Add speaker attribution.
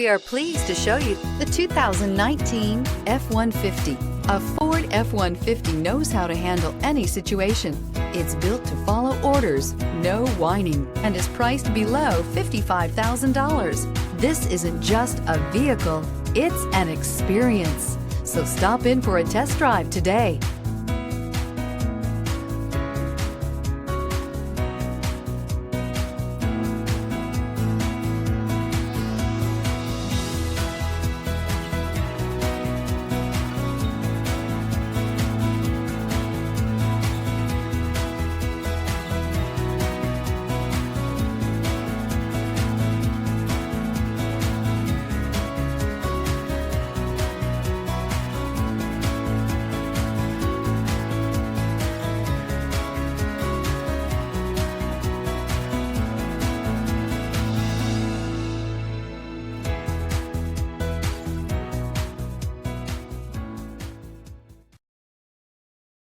Speaker 1: We are pleased to show you the 2019 F-150. A Ford F-150 knows how to handle any situation. It's built to follow orders, no whining, and is priced below $55,000. This isn't just a vehicle, it's an experience. So stop in for a test drive today.